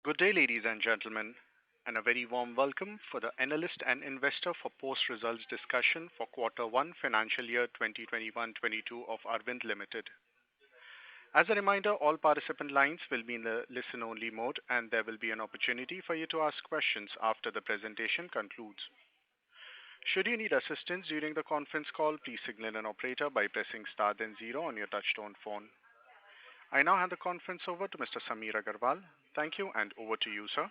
Good day, ladies and gentlemen, and a very warm welcome for the analyst and investor for post-results discussion for quarter one financial year 2021-22 of Arvind Limited. As a reminder, all participant lines will be in the listen-only mode, and there will be an opportunity for you to ask questions after the presentation concludes. Should you need assistance during the conference call, please signal an operator by pressing star then zero on your touchtone phone. I now hand the conference over to Mr. Samir Agarwal. Thank you, and over to you, sir.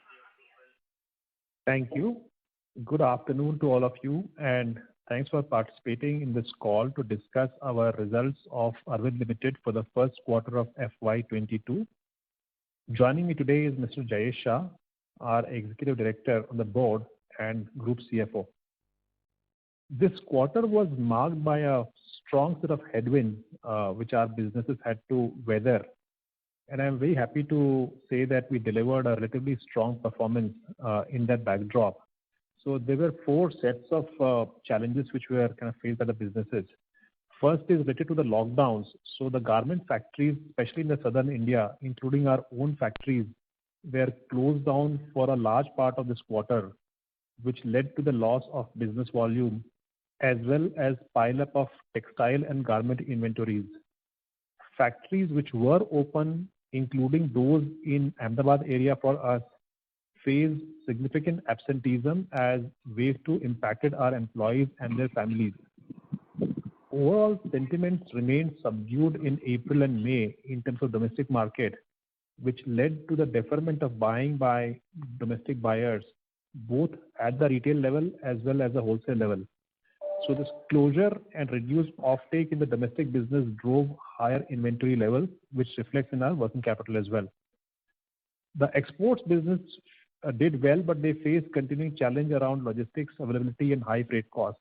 Thank you. Good afternoon to all of you, and thanks for participating in this call to discuss our results of Arvind Limited for the first quarter of FY22. Joining me today is Mr. Jayesh Shah, our Executive Director on the board and Group CFO. This quarter was marked by a strong set of headwinds which our businesses had to weather. And I'm very happy to say that we delivered a relatively strong performance in that backdrop. So there were four sets of challenges which were kind of faced by the businesses. First is related to the lockdowns. So the garment factories, especially in the southern India, including our own factories, were closed down for a large part of this quarter, which led to the loss of business volume as well as pile up of textile and garment inventories. Factories which were open, including those in Ahmedabad area for us, faced significant absenteeism as wave 2 impacted our employees and their families. Overall sentiments remained subdued in April and May in terms of domestic market, which led to the deferment of buying by domestic buyers, both at the retail level as well as the wholesale level. So this closure and reduced offtake in the domestic business drove higher inventory levels, which reflects in our working capital as well. The exports business did well, but they faced continuing challenge around logistics availability and high freight costs.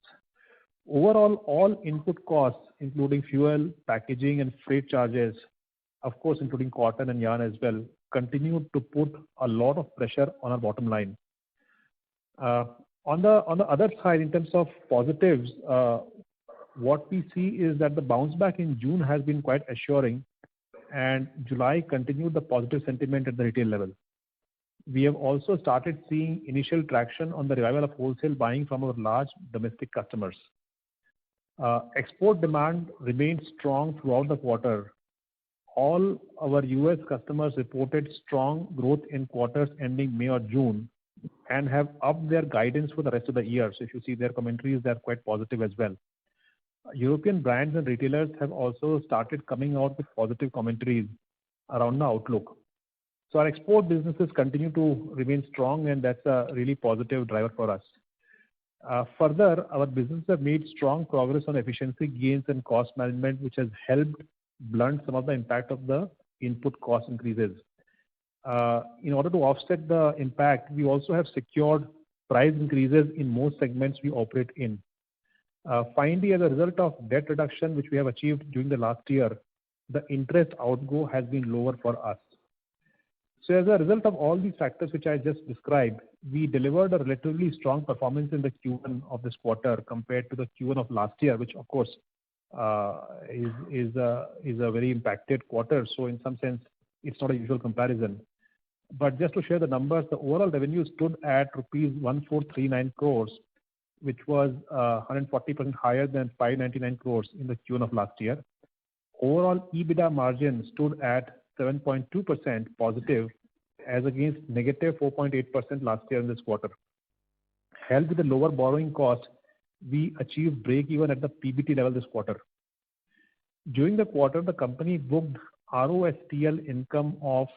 Overall, all input costs, including fuel, packaging, and freight charges, of course, including cotton and yarn as well, continued to put a lot of pressure on our bottom line. On the other side, in terms of positives, what we see is that the bounce back in June has been quite assuring, and July continued the positive sentiment at the retail level. We have also started seeing initial traction on the revival of wholesale buying from our large domestic customers. Export demand remained strong throughout the quarter. All our US customers reported strong growth in quarters ending May or June and have upped their guidance for the rest of the year. So if you see their commentaries, they're quite positive as well. European brands and retailers have also started coming out with positive commentaries around the outlook. So our export businesses continue to remain strong, and that's a really positive driver for us. Further, our businesses have made strong progress on efficiency gains and cost management, which has helped blunt some of the impact of the input cost increases. In order to offset the impact, we also have secured price increases in most segments we operate in. Finally, as a result of debt reduction, which we have achieved during the last year, the interest outgo has been lower for us. So as a result of all these factors which I just described, we delivered a relatively strong performance in the Q1 of this quarter compared to the Q1 of last year, which of course is a very impacted quarter. So in some sense, it's not a usual comparison. But just to share the numbers, the overall revenue stood at rupees 1439 crores, which was 140% higher than 599 crores in the Q1 of last year. Overall EBITDA margin stood at 7.2% positive as against negative 4.8% last year in this quarter. Helped with the lower borrowing cost, we achieved break even at the PBT level this quarter. During the quarter, the company booked ROSTL income of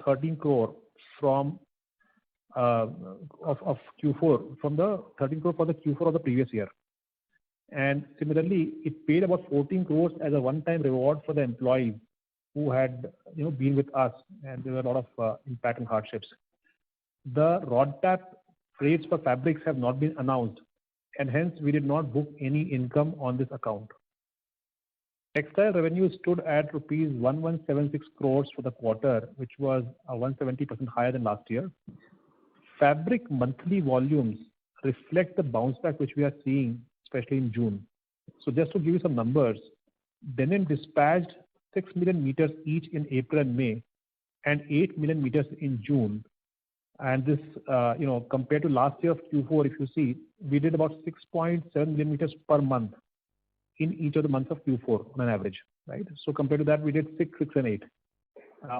13 crore from of Q4 from the 13 crore for the Q4 of the previous year. And similarly, it paid about 14 crores as a one-time reward for the employees who had been with us, and there were a lot of impact and hardships. The RODTAP rates for fabrics have not been announced, and hence we did not book any income on this account. Textile revenue stood at rupees 1176 crores for the quarter, which was 170% higher than last year. Fabric monthly volumes reflect the bounce back which we are seeing, especially in June. So just to give you some numbers, denim dispatched 6 million meters each in April and May, and 8 million meters in June, And this, compared to last year of Q4, if you see, we did about 6.7 million meters per month in each of the months of Q4 on an average, right? So compared to that, we did 6, 6, and 8.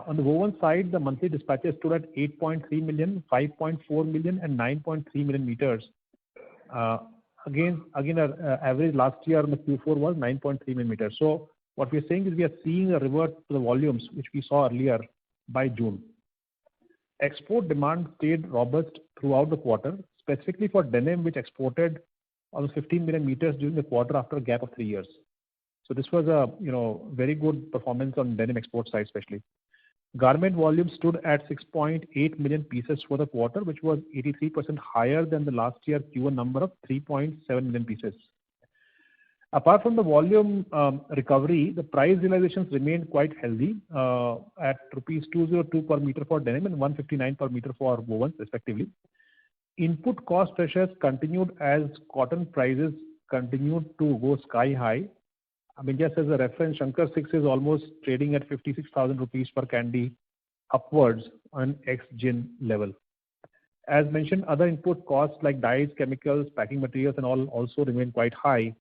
On the woven side, the monthly dispatches stood at 8.3 million, 5.4 million, and 9.3 million meters. Again, our average last year on the Q4 was 9.3 million meters. So what we are saying is we are seeing a revert to the volumes which we saw earlier by June. Export demand stayed robust throughout the quarter, specifically for denim, which exported almost 15 million meters during the quarter after a gap of 3 years. So this was a very good performance on denim export side, especially. Garment volume stood at 6.8 million pieces for the quarter, which was 83% higher than the last year Q1 number of 3.7 million pieces. Apart from the volume recovery, the price realizations remained quite healthy at rupees 202 per meter for denim and 159 per meter for woven, respectively. Input cost pressures continued as cotton prices continued to go sky high. I mean, just as a reference, Shankar 6 is almost trading at 56,000 rupees per candy, upwards on ex-gin level. As mentioned, other input costs like dyes, chemicals, packing materials, and all also remain quite high.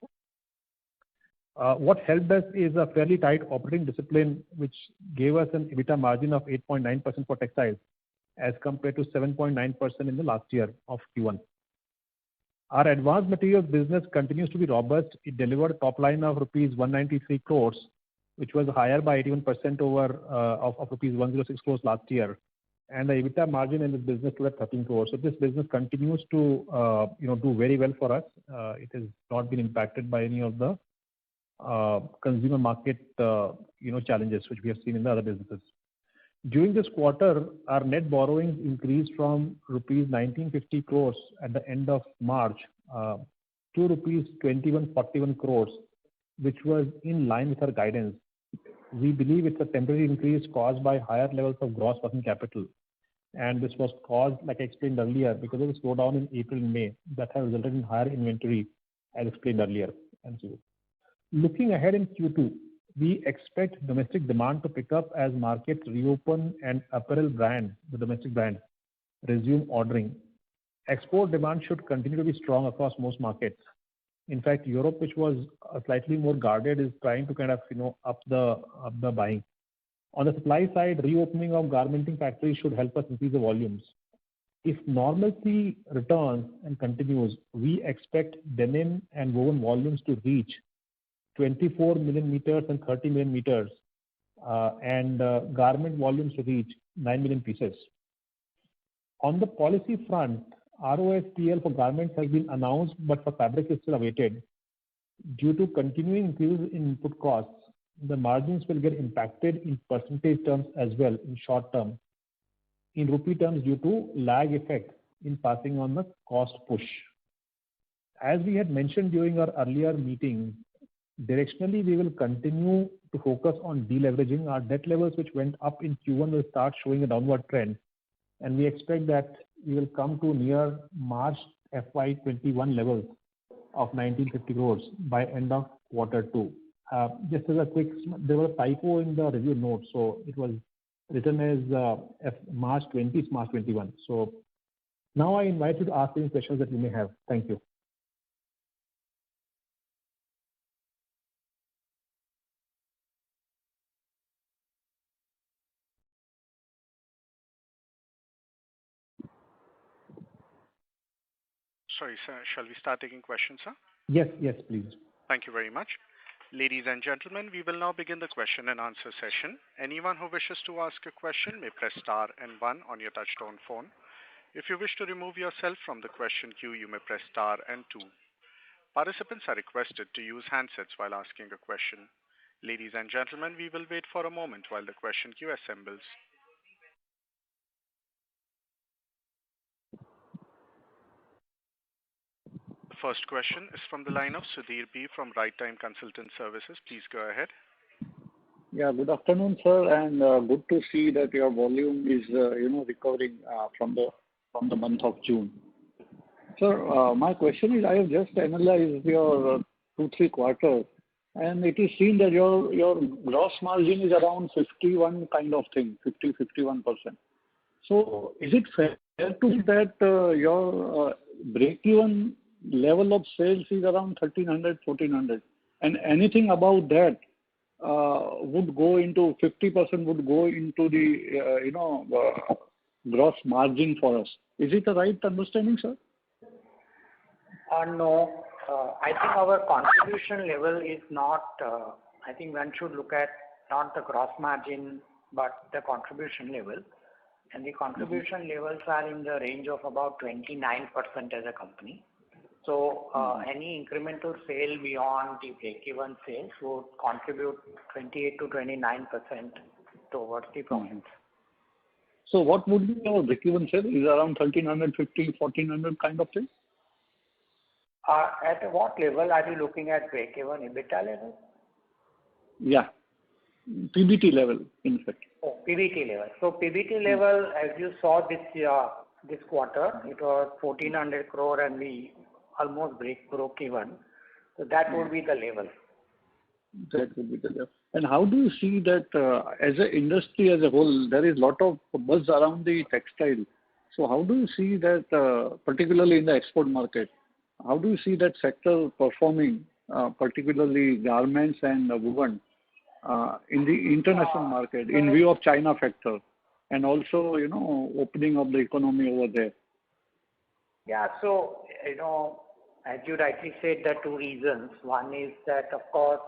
What helped us is a fairly tight operating discipline, which gave us an EBITDA margin of 8.9% for textiles, as compared to 7.9% in the last year of Q1. Our advanced materials business continues to be robust. It delivered a top line of rupees 193 crores, which was higher by 81% over of rupees 106 crores last year. And the EBITDA margin in this business stood at 13 crores. So this business continues to do very well for us. It has not been impacted by any of the consumer market challenges which we have seen in the other businesses. During this quarter, our net borrowings increased from rupees 1950 crores at the end of March to rupees 2141 crores, which was in line with our guidance. We believe it's a temporary increase caused by higher levels of gross working capital. And this was caused, like I explained earlier, because of the slowdown in April and May that has resulted in higher inventory, as explained earlier. And so, looking ahead in Q2, we expect domestic demand to pick up as markets reopen and apparel brand, the domestic brand, resume ordering. Export demand should continue to be strong across most markets. In fact, Europe, which was slightly more guarded, is trying to kind of up the buying. On the supply side, reopening of garmenting factories should help us increase the volumes. If normalcy returns and continues, we expect denim and woven volumes to reach 24 million meters and 30 million meters, and garment volumes to reach 9 million pieces. On the policy front, ROSTL for garments has been announced, but for fabric is still awaited. Due to continuing increase in input costs, the margins will get impacted in percentage terms as well in short term, in rupee terms due to lag effect in passing on the cost push. As we had mentioned during our earlier meeting, directionally we will continue to focus on deleveraging. Our debt levels, which went up in Q1, will start showing a downward trend, and we expect that we will come to near March FY21 levels of 1950 crores by end of Q2. Just as a quick, there was a typo in the review note, so it was written as March 20, it's March 21. So now I invite you to ask any questions that you may have. Thank you. Sorry, sir. Shall we start taking questions, sir? Yes, please. Thank you very much. Ladies and gentlemen, we will now begin the question and answer session. Anyone who wishes to ask a question may press star and 1 on your touchtone phone. If you wish to remove yourself from the question queue, you may press star and 2. Participants are requested to use handsets while asking a question. Ladies and gentlemen, we will wait for a moment while the question queue assembles. First question is from the line of Sudhir B from Right Time Consultant Services. Please go ahead. Yeah, good afternoon, sir, and good to see that your volume is, recovering from the month of June. Sir, my question is, I have just analyzed your 2-3 quarters, and it is seen that your gross margin is around 51 kind of thing, 50-51%. So, is it fair fair to say that your break-even level of sales is around 1,300, 1,400, and anything above that would go into 50% would go into the gross margin for us. Is it the right understanding, sir? No. I think our contribution level is not, I think one should look at not the gross margin, but the contribution level. And the contribution levels are in the range of about 29% as a company. So any incremental sale beyond the break-even sales would contribute 28 to 29% towards the profits. So what would be our break-even sale? Is it around 1,350, 1,400 kind of thing? At what level are you looking at break-even? EBITDA level? Yeah. PBT level, in fact. Oh, PBT level. So PBT level, as you saw this quarter, it was 1,400 crore and we almost broke even. So that would be the level. That would be the level. And how do you see that as an industry as a whole, there is a lot of buzz around the textile. So how do you see that, particularly in the export market, how do you see that sector performing, particularly garments and woven, in the international market in view of China factor and also, opening of the economy over there? Yeah, so, as you rightly said, there are two reasons. One is that, of course,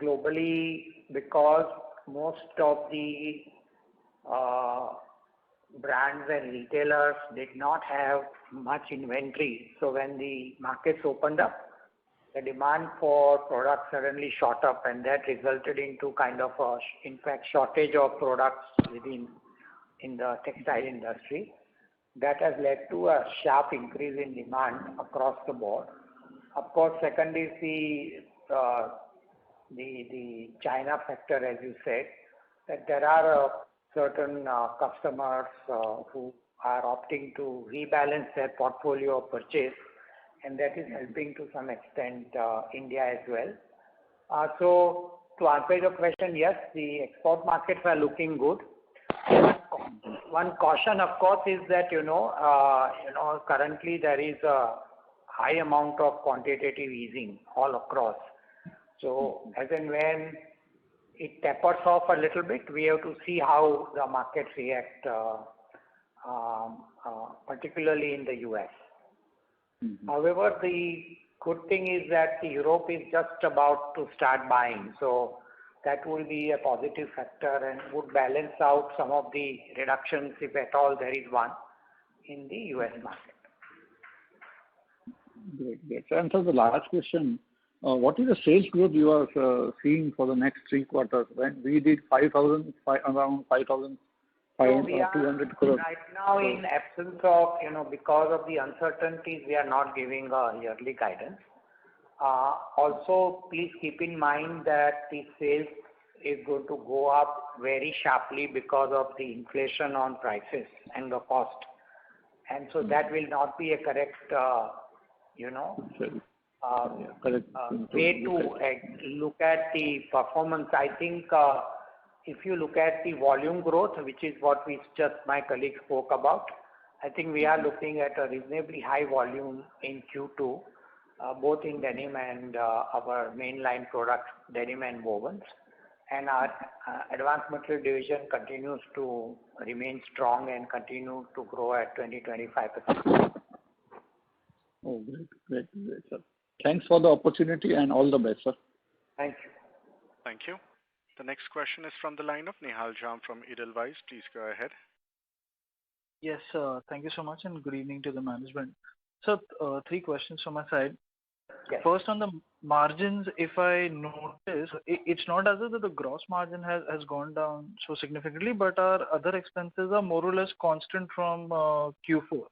globally, because most of the brands and retailers did not have much inventory. So when the markets opened up, the demand for products suddenly shot up, and that resulted into kind of in fact, shortage of products in the textile industry. That has led to a sharp increase in demand across the board. Of course, second is the China factor, as you said, that there are certain customers who are opting to rebalance their portfolio of purchase, and that is helping to some extent India as well. So to answer your question, yes, the export markets are looking good. One caution, of course, is that currently there is a high amount of quantitative easing all across. So as and when it tapers off a little bit, we have to see how the markets react, particularly in the US. However, the good thing is that Europe is just about to start buying. So that will be a positive factor and would balance out some of the reductions, if at all there is one, in the US market. Great. And so the last question, what is the sales growth you are seeing for the next 3 quarters? When we did around 5,200 crores. Right now, in absence of, because of the uncertainties, we are not giving a yearly guidance. Also, please keep in mind that the sales is going to go up very sharply because of the inflation on prices and the cost. And so that will not be a correct, way to look at the performance. I think if you look at the volume growth, which is what my colleague spoke about, I think we are looking at a reasonably high volume in Q2, both in denim and our mainline products, denim and wovens. And our advanced material division continues to remain strong and continue to grow at 20-25%. Oh, great, sir. Thanks for the opportunity and all the best, sir. Thank you. Thank you. The next question is from the line of Nihal Jham from Edelweiss. Please go ahead. Yes, thank you so much and good evening to the management. So, 3 questions from my side. Yes. First, on the margins, if I notice, it's not as if the gross margin has gone down so significantly, but our other expenses are more or less constant from Q4.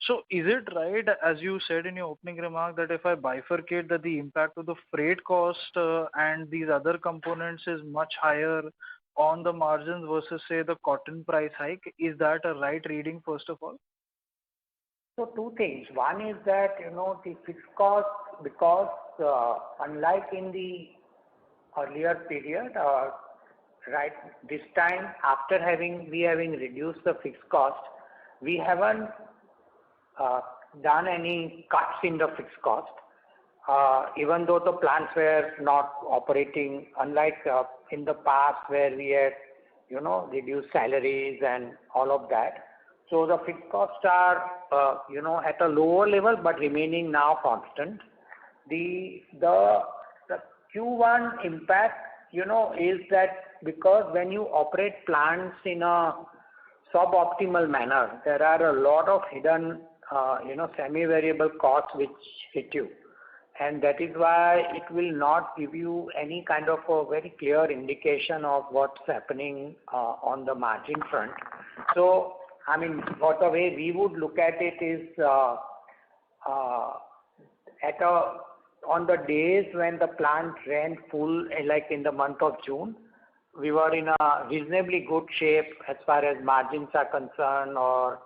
So is it right, as you said in your opening remark, that if I bifurcate that the impact of the freight cost and these other components is much higher on the margins versus, say, the cotton price hike, is that a right reading, first of all? So 2 things. One is that, the fixed cost, because unlike in the earlier period, right, this time after having reduced the fixed cost, we haven't done any cuts in the fixed cost. Even though the plants were not operating, unlike in the past where we had, reduced salaries and all of that. So the fixed costs are, at a lower level but remaining now constant. The Q1 impact, is that because when you operate plants in a suboptimal manner, there are a lot of hidden, semi-variable costs which hit you. And that is why it will not give you any kind of a very clear indication of what's happening on the margin front. So, what the way we would look at it is on the days when the plant ran full, like in the month of June, we were in a reasonably good shape as far as margins are concerned or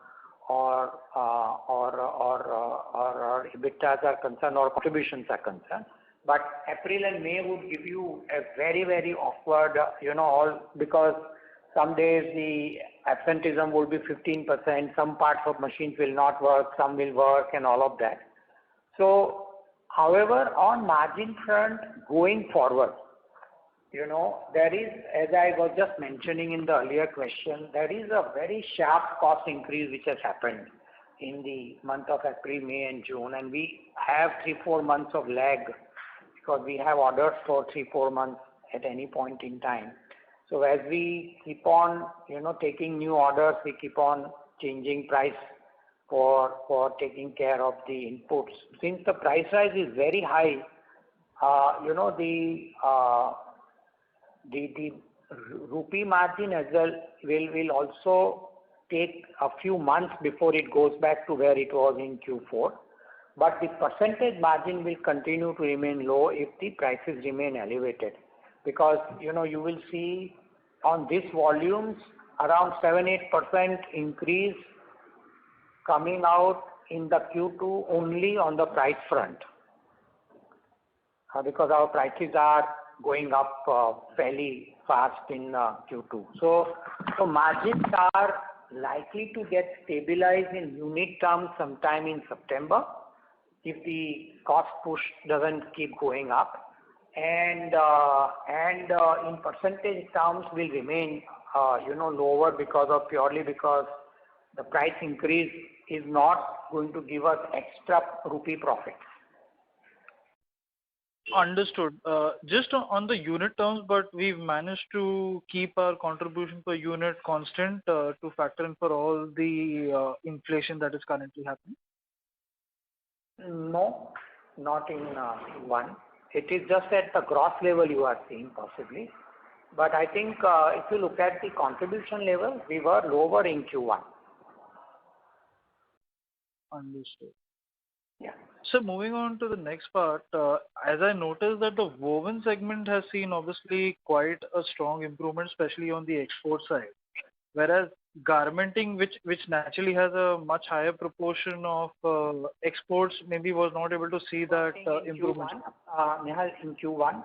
EBITDAs are concerned or contributions are concerned. But April and May would give you a very, very awkward, because some days the absenteeism will be 15%, some parts of machines will not work, some will work and all of that. So, however, on margin front going forward, there is, as I was just mentioning in the earlier question, there is a very sharp cost increase which has happened in the month of April, May and June, and we have 3-4 months of lag because we have orders for 3-4 months at any point in time. So as we keep on, taking new orders, we keep on changing price for taking care of the inputs. Since the price rise is very high, the rupee margin as well will also take a few months before it goes back to where it was in Q4. But the percentage margin will continue to remain low if the prices remain elevated. Because, you will see on these volumes around 7-8% increase coming out in the Q2 only on the price front. Because our prices are going up fairly fast in Q2. So margins are likely to get stabilized in unit terms sometime in September if the cost push doesn't keep going up. And in percentage terms will remain, lower purely because the price increase is not going to give us extra rupee profits. Understood. Just on the unit terms, but we've managed to keep our contribution per unit constant to factor in for all the inflation that is currently happening? No, not in Q1. It is just at the gross level you are seeing possibly. But I think if you look at the contribution level, we were lower in Q1. Understood. Yeah. So moving on to the next part, as I noticed that the woven segment has seen obviously quite a strong improvement, especially on the export side, whereas garmenting, which naturally has a much higher proportion of exports, maybe was not able to see that improvement. Nehal, in Q1?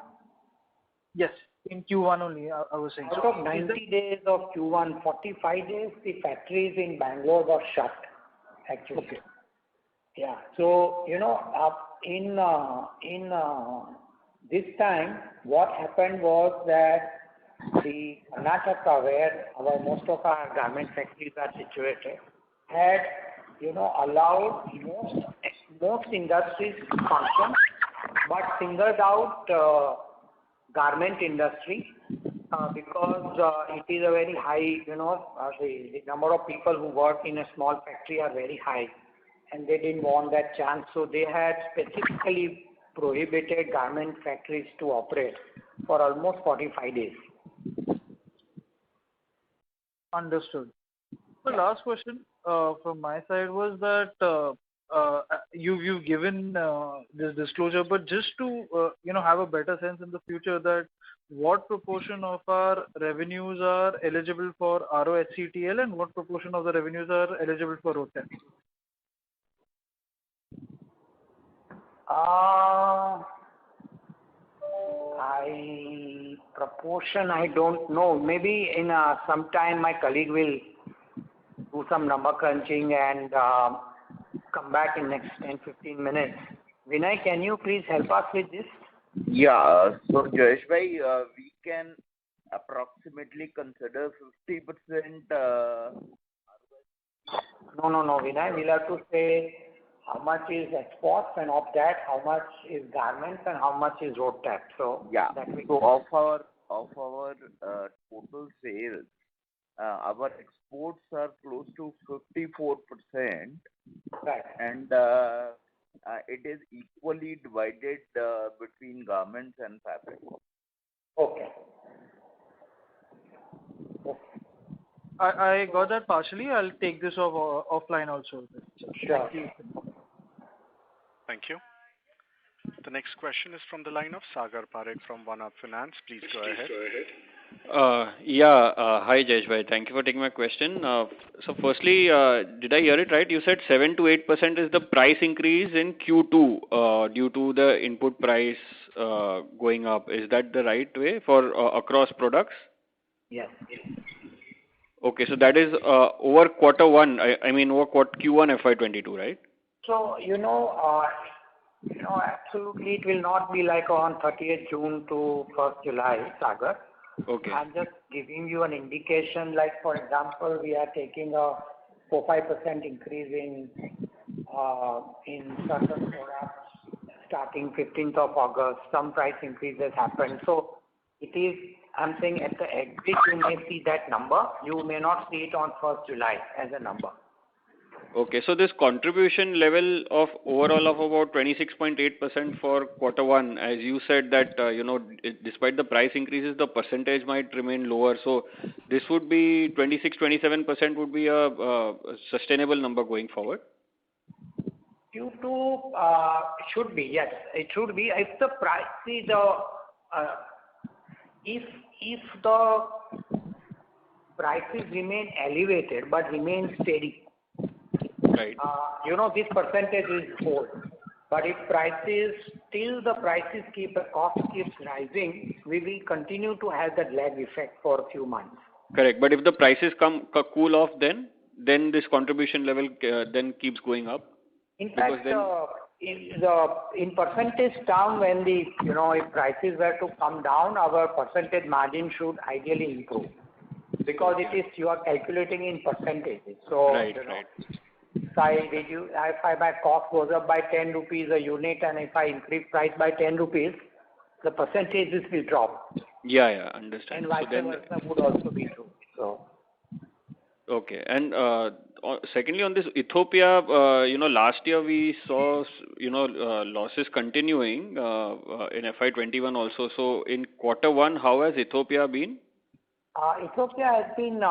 Yes, in Q1 only, I was saying. Out of 90 days of Q1, 45 days, the factories in Bangalore were shut, actually. Okay. Yeah. So, in this time, what happened was that the Karnataka, where most of our garment factories are situated, had, allowed most industries to function, but singled out garment industry because it is a very high, the number of people who work in a small factory are very high. And they didn't want that chance, so they had specifically prohibited garment factories to operate for almost 45 days. Understood. The last question from my side was that you've given this disclosure, but just to have a better sense in the future that what proportion of our revenues are eligible for RoHCTL and what proportion of the revenues are eligible for RoDTEP? Proportion I don't know. Maybe in some time my colleague will do some number crunching and come back in next 10-15 minutes. Vinay, can you please help us with this? Yeah. So Jayesh bhai, we can approximately consider 50%. No, Vinay. We'll have to say how much is exports, and of that, how much is garments and how much is road tax. So Yeah. that we So of our total sales, our exports are close to 54%, right. and it is equally divided between garments and fabric. Okay. I got that partially. I'll take this offline also. Sure. Thank you. Thank you. The next question is from the line of Sagar Parekh from One Up Finance. Please go ahead. Hi Jayesh bhai. Thank you for taking my question. So firstly, did I hear it right? You said 7 to 8% is the price increase in Q2 due to the input price going up. Is that the right way for across products? Yes. Okay, so that is over quarter one. I mean over Q1 FY22, right? So absolutely, it will not be like on 30th June to 1st July, Sagar. Okay. I'm just giving you an indication. Like for example, we are taking a 4-5% increase in certain products starting 15th of August. Some price increases happened. So it is. I'm saying at the exit you may see that number. You may not see it on 1st July as a number. Okay, so this contribution level of overall of about 26.8% for quarter one, as you said that, despite the price increases, the percentage might remain lower. So this would be 26-27% would be a sustainable number going forward? Q2 should be, yes. It should be. If the price, if the prices remain elevated but remain steady, right. This percentage is whole. But if the cost keeps rising, we will continue to have that lag effect for a few months. Correct. But if the prices cool off, then this contribution level then keeps going up. In fact, in percentage term, when if prices were to come down, our percentage margin should ideally improve because you are calculating in percentages. So, right. If my cost goes up by 10 rupees a unit and if I increase price by 10 rupees, the percentages will drop. Yeah, understand. And vice versa would also be true. So. Okay, and secondly on this Ethiopia, last year we saw, losses continuing in FY21 also. So in quarter one, how has Ethiopia been? Ethiopia has been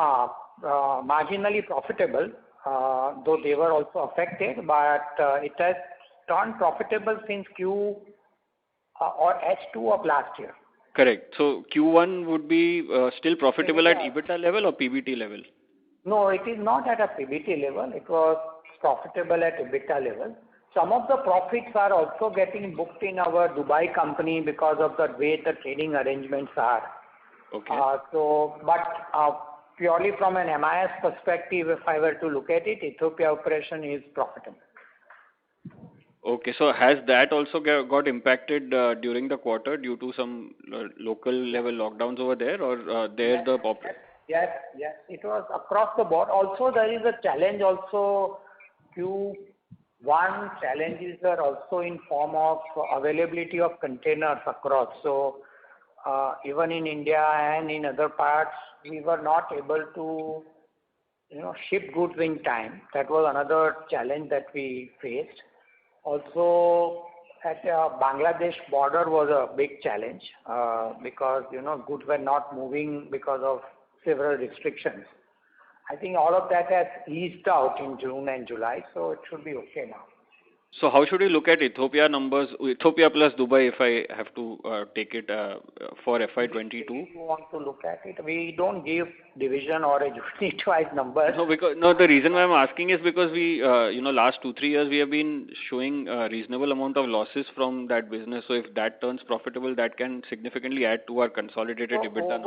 marginally profitable, though they were also affected, but it has turned profitable since Q or H2 of last year. Correct. So Q1 would be still profitable at EBITDA level or PBT level? No, it is not at a PBT level. It was profitable at EBITDA level. Some of the profits are also getting booked in our Dubai company because of the way the trading arrangements are. Okay. Purely from an MIS perspective, if I were to look at it, Ethiopia operation is profitable. Okay, so has that also got impacted during the quarter due to some local level lockdowns over there, or Yes, it was across the board. Also, there is a challenge also. Q1 challenges are also in form of availability of containers across. So, even in India and in other parts, we were not able to, ship goods in time. That was another challenge that we faced. Also, at Bangladesh border was a big challenge because, goods were not moving because of several restrictions. I think all of that has eased out in June and July, so it should be okay now. So how should we look at Ethiopia numbers, Ethiopia plus Dubai, if I have to take it for FY22? If you want to look at it, we don't give division or a unit-wise numbers. No, the reason why I'm asking is because we, last 2-3 years we have been showing a reasonable amount of losses from that business. So if that turns profitable, that can significantly add to our consolidated EBITDA.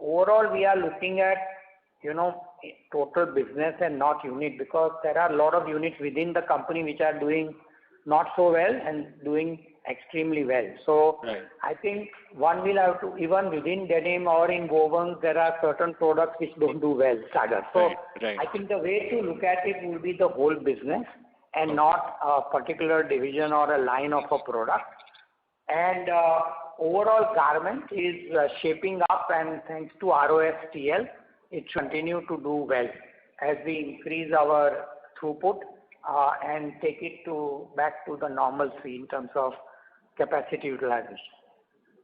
Overall, we are looking at total business and not unit, because there are a lot of units within the company which are doing not so well and doing extremely well. So Right. I think one will have to, even within denim or in wovens, there are certain products which don't do well, Sagar. So Right. I think the way to look at it will be the whole business and not a particular division or a line of a product. And overall garment is shaping up, and thanks to ROSTL, it should continue to do well as we increase our throughput and take it back to the normalcy in terms of capacity utilization.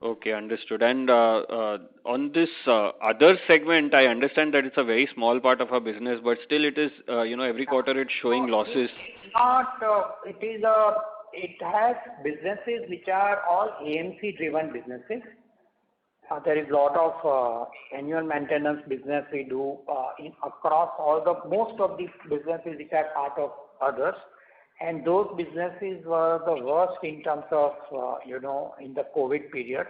Okay, understood. And on this other segment, I understand that it's a very small part of our business, but still it is, every quarter it's showing losses. It's not, it has businesses which are all AMC driven businesses. There is a lot of annual maintenance business we do across most of the businesses which are part of others. And those businesses were the worst in terms of, in the COVID period.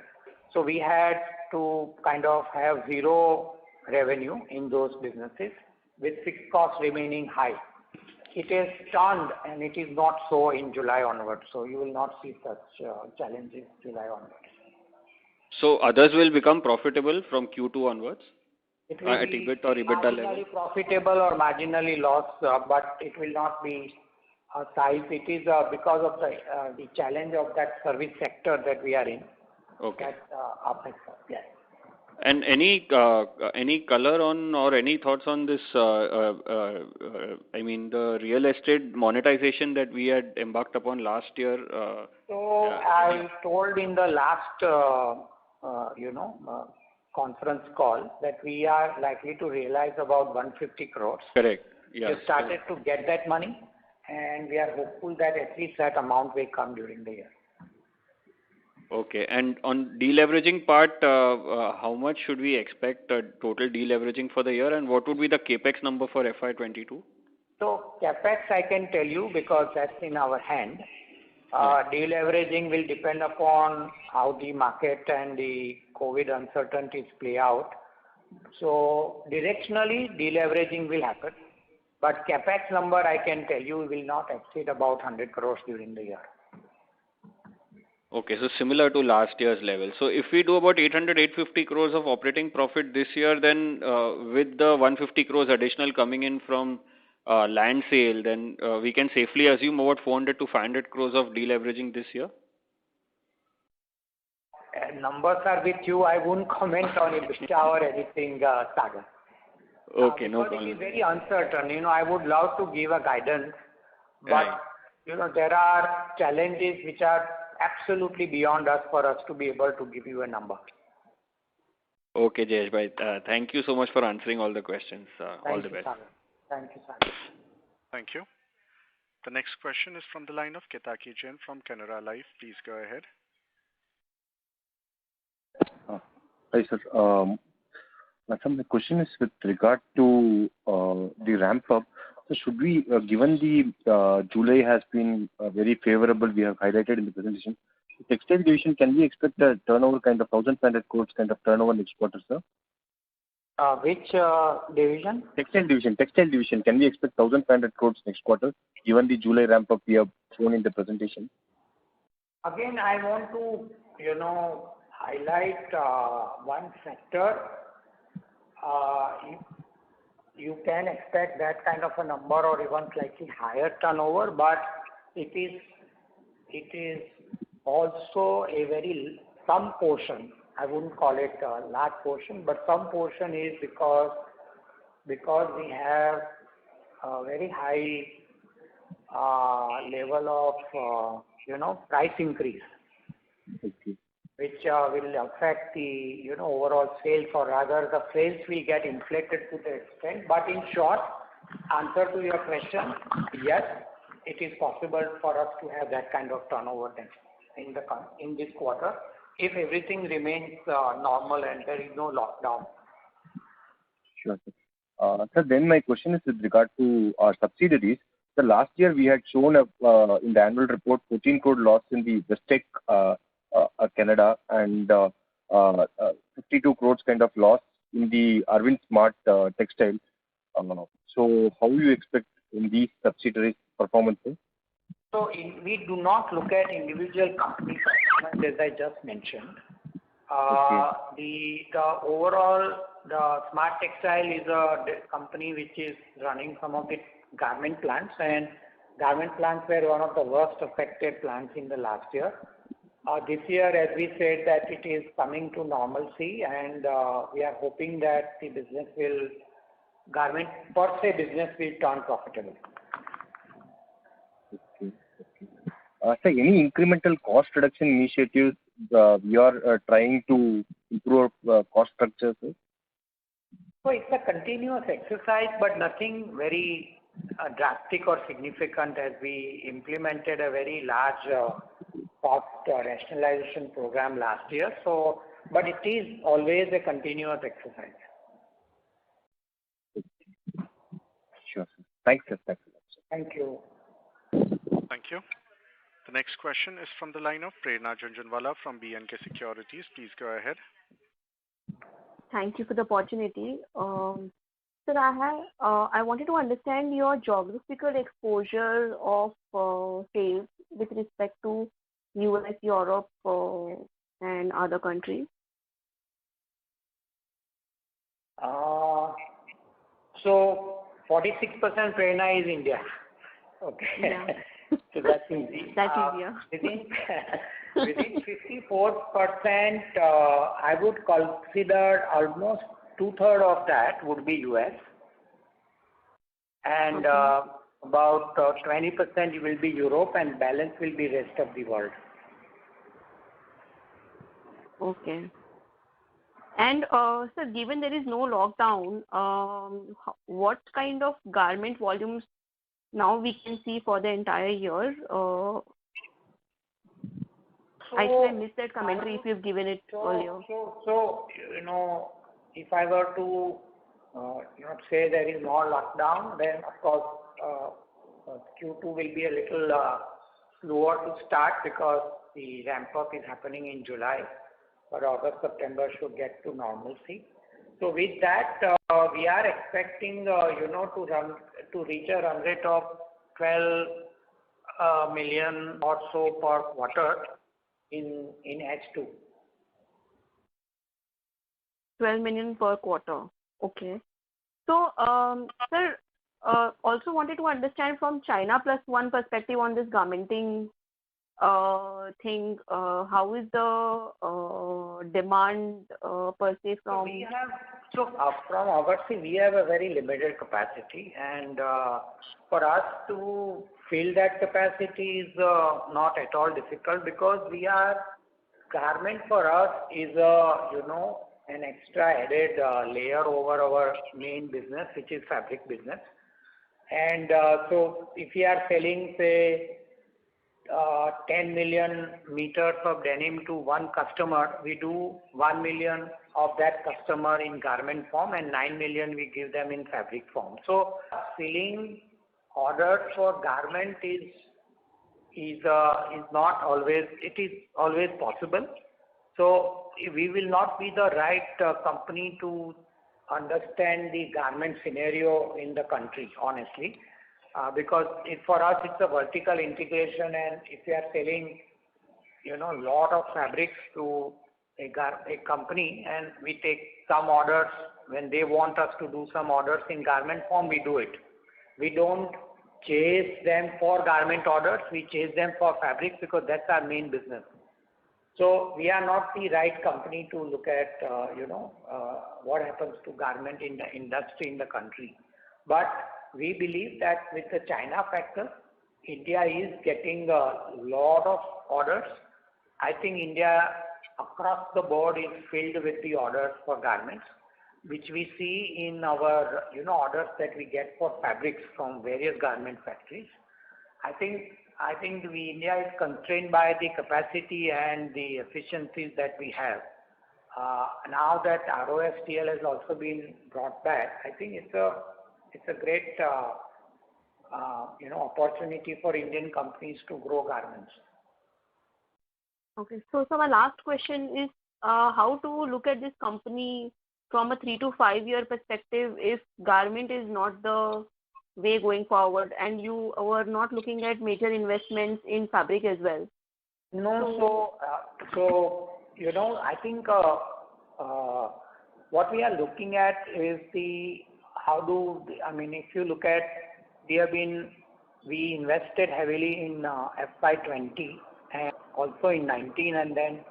So we had to kind of have zero revenue in those businesses with fixed costs remaining high. It is turned and it is not so in July onwards. So you will not see such challenges July onwards. So others will become profitable from Q2 onwards? It will at be EBIT or EBITDA level? marginally profitable or marginally loss, but it will not be a size. It is because of the challenge of that service sector that we are in. Okay. That affects us. Yes. And any color on or any thoughts on this, the real estate monetization that we had embarked upon last year? I told in the last, conference call that we are likely to realize about 150 crores. Correct. Yes. We started to get that money, and we are hopeful that at least that amount will come during the year. Okay. And on deleveraging part, how much should we expect total deleveraging for the year, and what would be the capex number for FY22? So capex I can tell you because that's in our hand. Deleveraging will depend upon how the market and the COVID uncertainties play out. So directionally, deleveraging will happen. But capex number I can tell you will not exceed about 100 crores during the year. Okay, so similar to last year's level. So if we do about 800-850 crores of operating profit this year, then with the 150 crores additional coming in from land sale, then we can safely assume about 400-500 crores of deleveraging this year? Numbers are with you. I won't comment on EBITDA or anything, Sagar. Okay, no because problem. it is very uncertain. I would love to give a guidance, but Right. there are challenges which are absolutely beyond us for us to be able to give you a number. Okay, Jayesh bhai. Thank you so much for answering all the questions. All the best. Thank you, Sagar. Thank you. The next question is from the line of Ketaki Jain from Canara Life. Please go ahead. Hi, sir. My question is with regard to the ramp up. So should we, given the July has been very favorable, we have highlighted in the presentation, the textile division, can we expect a turnover kind of 1,500 crores kind of turnover next quarter, sir? Which division? Textile division. Can we expect 1,500 crores next quarter, given the July ramp up we have shown in the presentation? Again, I want to, highlight one factor. You can expect that kind of a number or even slightly higher turnover, but it is also some portion. I wouldn't call it a large portion, but some portion is because we have a very high level of price increase. Okay. Which will affect the overall sales, or rather the sales will get inflated to the extent. But in short, answer to your question, yes, it is possible for us to have that kind of turnover in this quarter if everything remains normal and there is no lockdown. Sure, sir. Sir, then my question is with regard to our subsidiaries. So last year we had shown in the annual report 14 crore loss in the Westech Canada and 52 crores kind of loss in the Arvind Smart Textile. So how do you expect in these subsidiaries performances? So we do not look at individual company performance, as I just mentioned. The overall, the Smart Textile is a company which is running some of the garment plants, and garment plants were one of the worst affected plants in the last year. This year, as we said, that it is coming to normalcy, and we are hoping that the business will, garment per se business will turn profitable. Sir, any incremental cost reduction initiatives we are trying to improve cost structure, sir? So it's a continuous exercise, but nothing very drastic or significant, as we implemented a very large cost rationalization program last year. So, but it is always a continuous exercise. Sure, sir. Thanks, sir. Thanks a lot, sir. Thank you. Thank you. The next question is from the line of Prerna Jhunjhunwala from B&K Securities. Please go ahead. Thank you for the opportunity. Sir, I wanted to understand your geographical exposure of sales with respect to US, Europe, and other countries. So 46% Prerna is India. Okay. Yeah. So that's easy. That's easier. Within 54%, I would consider almost 2/3 of that would be US, and about 20% will be Europe, and balance will be rest of the world. Okay. And sir, given there is no lockdown, what kind of garment volumes now we can see for the entire year? I think I missed that commentary if you've given it earlier. So, if I were to, say there is no lockdown, then of course Q2 will be a little slower to start because the ramp up is happening in July, but August, September should get to normalcy. So with that, we are expecting, to reach a run rate of 12 million or so per quarter in H2. 12 million per quarter. Okay. So, sir, also wanted to understand from China Plus One perspective on this garmenting thing, how is the demand per se from? From our side, we have a very limited capacity, and for us to fill that capacity is not at all difficult, because garment for us is an extra added layer over our main business, which is fabric business. And so if we are selling, say, 10 million meters of denim to one customer, we do 1 million of that customer in garment form, and 9 million we give them in fabric form. So filling orders for garment is not always, it is always possible. So we will not be the right company to understand the garment scenario in the country, honestly. Because for us it's a vertical integration, and if we are selling, lot of fabrics to a company, and we take some orders when they want us to do some orders in garment form, we do it. We don't chase them for garment orders, we chase them for fabrics, because that's our main business. So we are not the right company to look at, what happens to garment in the industry in the country. But we believe that with the China factor, India is getting a lot of orders. I think India across the board is filled with the orders for garments, which we see in our, orders that we get for fabrics from various garment factories. I think India is constrained by the capacity and the efficiencies that we have. Now that ROSTL has also been brought back, I think it's a great opportunity for Indian companies to grow garments. Okay, so my last question is how to look at this company from a 3 to 5 year perspective, if garment is not the way going forward, and you were not looking at major investments in fabric as well? No, I think what we are looking at is if you look at, we invested heavily in FY20 and also in 19, and then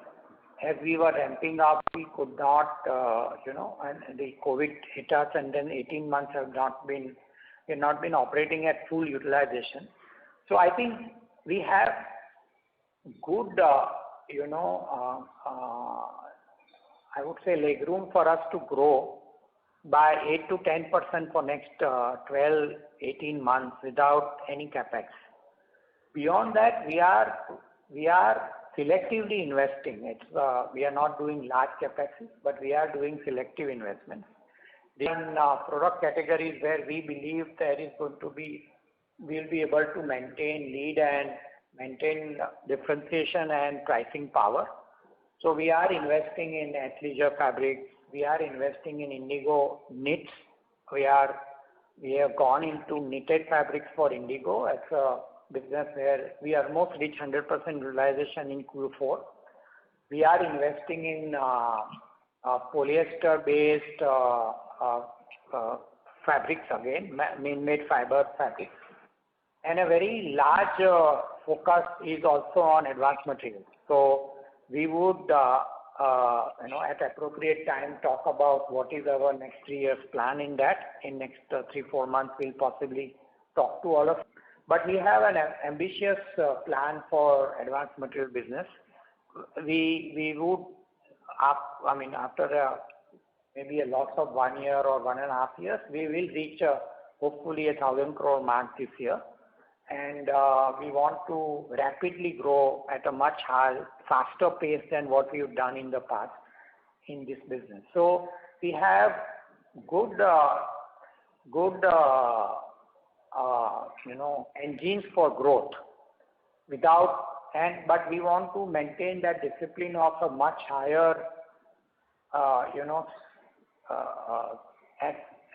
as we were ramping up, we could not, and the COVID hit us, and then 18 months we've not been operating at full utilization. So I think we have good, I would say leg room for us to grow by 8 to 10% for next 12, 18 months without any capex. Beyond that, we are selectively investing. We are not doing large capexes, but we are doing selective investments. In product categories where we believe we'll be able to maintain lead and maintain differentiation and pricing power. So we are investing in athleisure fabrics. We are investing in indigo knits. We have gone into knitted fabrics for indigo as a business where we almost reach 100% utilization in Q4. We are investing in polyester-based fabrics again, man-made fiber fabrics. And a very large focus is also on advanced materials. So we would, at appropriate time, talk about what is our next 3 years plan in that. In next 3-4 months, we'll possibly talk to all of you. But we have an ambitious plan for advanced material business. We would, after maybe a loss of 1 year or 1.5 years, we will reach hopefully 1,000 crore mark this year. And we want to rapidly grow at a much faster pace than what we've done in the past in this business. So we have good engines for growth but we want to maintain that discipline of a much higher,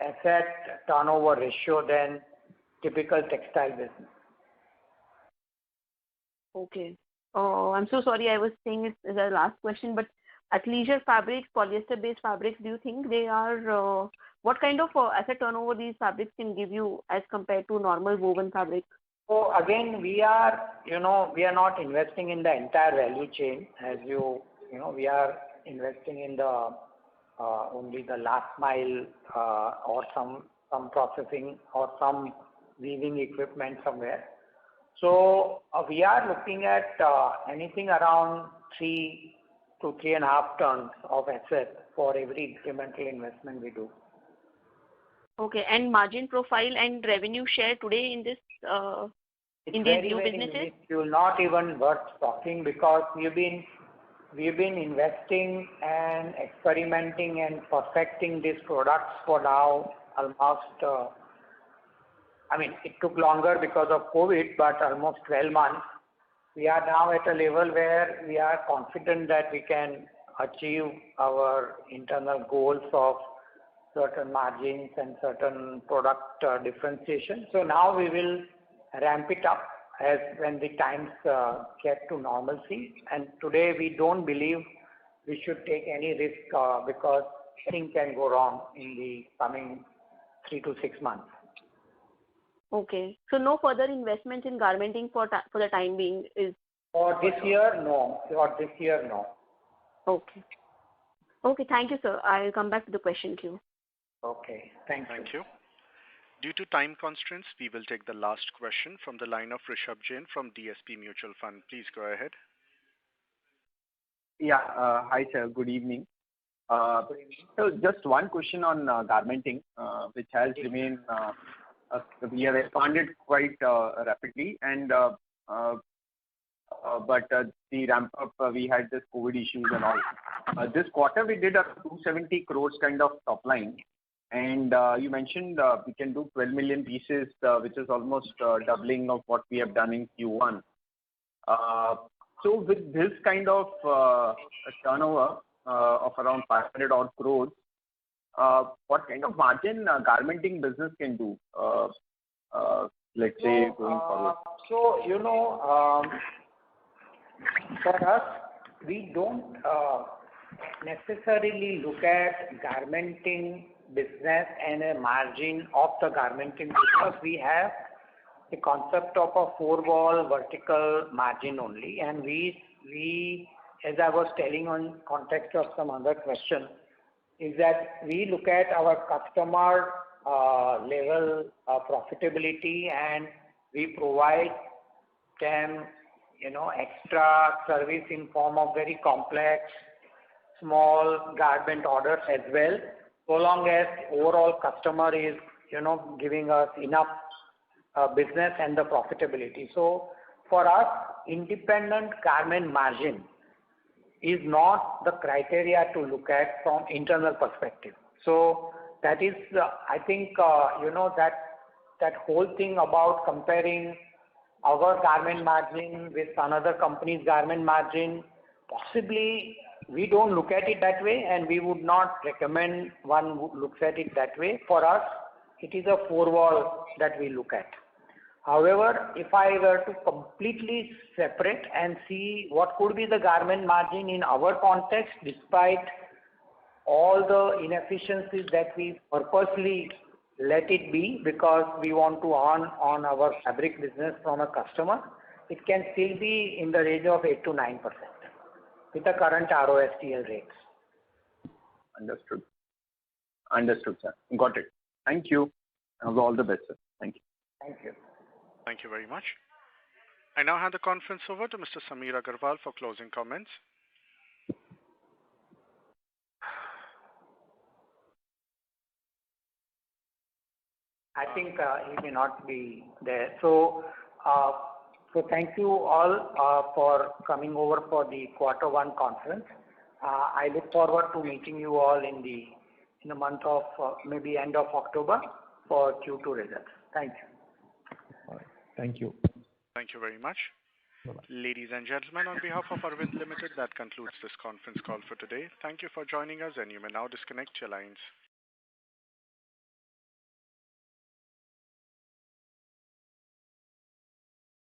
asset turnover ratio than typical textile business. Okay. I'm so sorry. I was saying it as a last question, but athleisure fabrics, polyester-based fabrics, do you think they are, what kind of asset turnover these fabrics can give you as compared to normal woven fabrics? So again, we are not investing in the entire value chain. As we are investing in only the last mile or some processing or some weaving equipment somewhere. So we are looking at anything around 3 to 3.5 tons of asset for every incremental investment we do. Okay, and margin profile and revenue share today in this in these new businesses? It will not even worth talking because we've been investing and experimenting and perfecting these products for now almost. It took longer because of COVID, but almost 12 months. We are now at a level where we are confident that we can achieve our internal goals of certain margins and certain product differentiation. So now we will ramp it up as when the times get to normalcy. And today we don't believe we should take any risk because things can go wrong in the coming 3 to 6 months. Okay. So no further investments in garmenting for the time being is... For this year, no. Okay. Okay, thank you, sir. I'll come back to the question queue. Okay, thank you. Thank you. Due to time constraints, we will take the last question from the line of Rishabh Jain from DSP Mutual Fund. Please go ahead. Yeah. Hi, sir. Good evening. So just one question on garmenting, which has remained... we have expanded quite rapidly, and but the ramp up we had this COVID issues and all. This quarter we did a 270 crores kind of top line, and you mentioned we can do 12 million pieces, which is almost doubling of what we have done in Q1. So with this kind of turnover of around 500 odd crores, what kind of margin garmenting business can do, let's say, going forward? For us, we don't necessarily look at garmenting business and a margin of the garmenting because we have the concept of a four-wall vertical margin only. And we, as I was telling on context of some other question, is that we look at our customer level profitability and we provide them, extra service in form of very complex, small garment orders as well, so long as overall customer is, giving us enough business and the profitability. So for us, independent garment margin is not the criteria to look at from internal perspective. So that is, I think, that whole thing about comparing our garment margin with another company's garment margin, possibly we don't look at it that way and we would not recommend one who looks at it that way. For us, it is a four-wall that we look at. However, if I were to completely separate and see what could be the garment margin in our context, despite all the inefficiencies that we purposely let it be because we want to earn on our fabric business from a customer, it can still be in the range of 8 to 9% with the current ROSTL rates. Understood, sir. Got it. Thank you. All the best, sir. Thank you. Thank you. Thank you very much. I now hand the conference over to Mr. Samir Agarwal for closing comments. I think he may not be there. So thank you all for coming over for the Q1 conference. I look forward to meeting you all in the month of maybe end of October for Q2 results. Thank you. All right. Thank you. Thank you very much. Bye-bye. Ladies and gentlemen, on behalf of Arvind Limited, that concludes this conference call for today. Thank you for joining us, and you may now disconnect your lines.